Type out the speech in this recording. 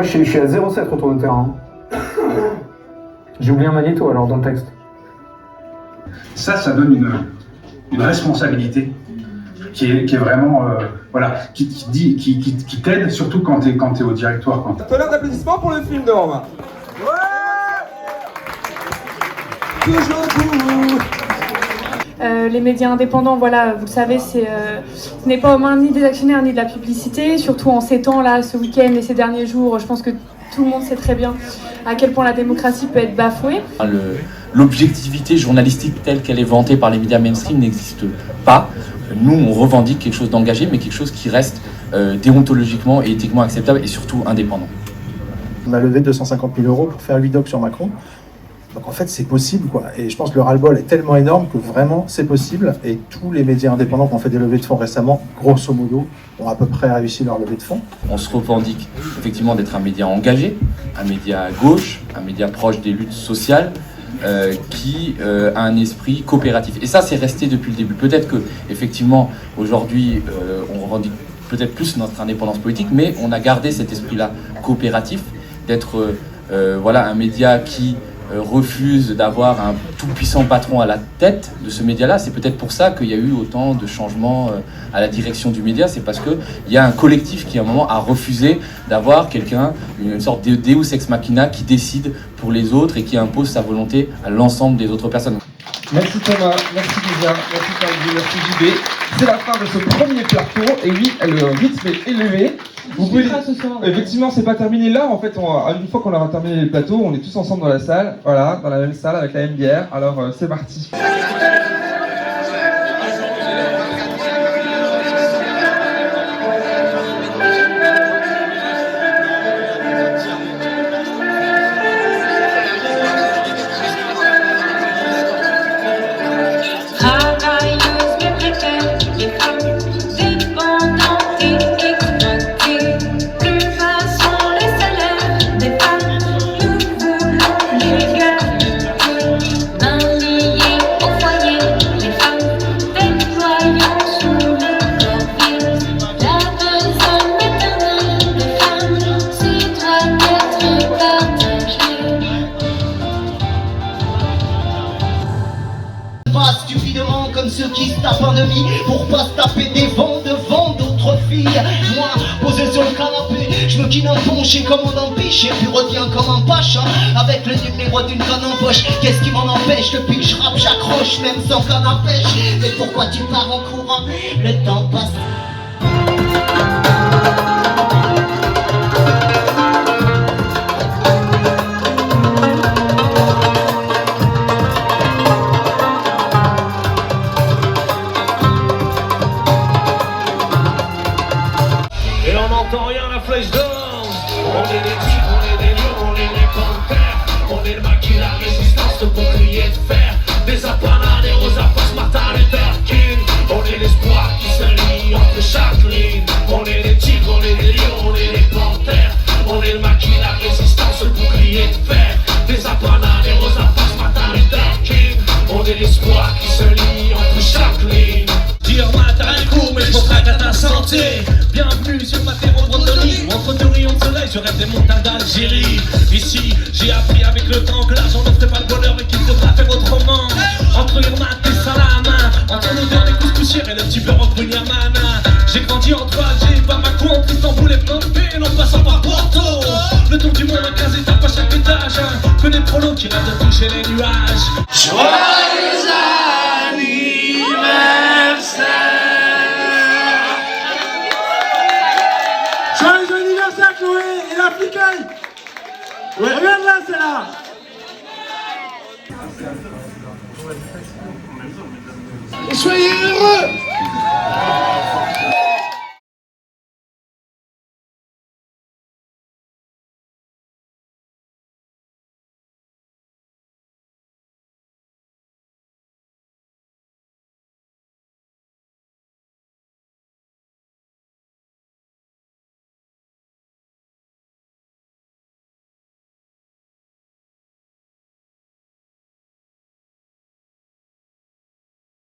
je suis à 0,7 retour de terrain. J'ai oublié un magnéto alors dans le texte. Ça donne une responsabilité qui est vraiment, qui t'aide surtout quand t'es au directoire. Tonnerre d'applaudissements pour le film de Romain. Ouais. Toujours debout. Les médias indépendants, voilà, vous le savez, ce n'est pas aux mains ni des actionnaires ni de la publicité, surtout en ces temps-là, ce week-end et ces derniers jours, je pense que tout le monde sait très bien à quel point la démocratie peut être bafouée. L'objectivité journalistique telle qu'elle est vantée par les médias mainstream n'existe pas. Nous, on revendique quelque chose d'engagé, mais quelque chose qui reste déontologiquement et éthiquement acceptable et surtout indépendant. On a levé 250 000 € pour faire 8 docs sur Macron. Donc en fait, c'est possible, quoi. Et je pense que le ras-le-bol est tellement énorme que vraiment, c'est possible. Et tous les médias indépendants qui ont fait des levées de fonds récemment, grosso modo, ont à peu près réussi leur levée de fonds. On se revendique effectivement d'être un média engagé, un média à gauche, un média proche des luttes sociales, qui a un esprit coopératif. Et ça, c'est resté depuis le début. Peut-être que, effectivement, aujourd'hui, on revendique peut-être plus notre indépendance politique, mais on a gardé cet esprit-là coopératif, d'être un média qui refuse d'avoir un tout-puissant patron à la tête de ce média-là. C'est peut-être pour ça qu'il y a eu autant de changements à la direction du média. C'est parce qu'il y a un collectif qui, à un moment, a refusé d'avoir quelqu'un, une sorte de Deus ex machina qui décide pour les autres et qui impose sa volonté à l'ensemble des autres personnes. Merci Thomas, merci Lisa, merci Tanguy, merci JB. C'est la fin de ce premier plateau et oui, le rythme est élevé. Vous pouvez... Effectivement, c'est pas terminé là. En fait, une fois qu'on aura terminé les plateaux, on est tous ensemble dans la salle, voilà, dans la même salle avec la même bière. Alors c'est parti. Stupidement comme ceux qui se tapent un demi pour pas se taper des vents devant d'autres filles. Moi, posé sur le canapé, je me guine un ponche et commande un biche et puis reviens comme un pacha avec le numéro d'une canne en poche. Qu'est-ce qui m'en empêche? Depuis que je rappe, j'accroche même sans canne à pêche. Mais pourquoi tu pars en courant? Le temps passe. Et on n'entend rien, la flèche d'or. On est des tigres, on est des lions, on est des panthères. On est le maquis, la résistance, le bouclier de fer. Des apanas, des Rosa Parks, Martin Luther King. On est l'espoir qui se lie entre chaque ligne. On est des tigres, on est des lions, on est des panthères. On est le maquis, la résistance, le bouclier de fer. Des apanas, des Rosa Parks, Martin Luther King. On est l'espoir qui se lie entre chaque ligne. Dire matin un coup, mais je m'entraque à ta santé. Bienvenue sur ma terre en Bretonnie. Entre deux rayons de soleil, je rêve des montagnes d'Algérie. Ici, j'ai appris avec le temps que l'argent n'offrait pas le bonheur et qu'il faudra faire autrement. Entre Irma et Salam, entre l'odeur des couscoussières et le petit beurre en Bruniaman. J'ai grandi entre Alger, Bamako, entre Istanbul et Phnom Penh, en passant par Porto. Le tour du monde en 15 étapes à chaque étage. Que des prolos qui rêvent de toucher les nuages. Joyeux anniversaire. Joyeux anniversaire Chloé et l'Africaine. Ouais. Regarde là, c'est là. Et soyez heureux.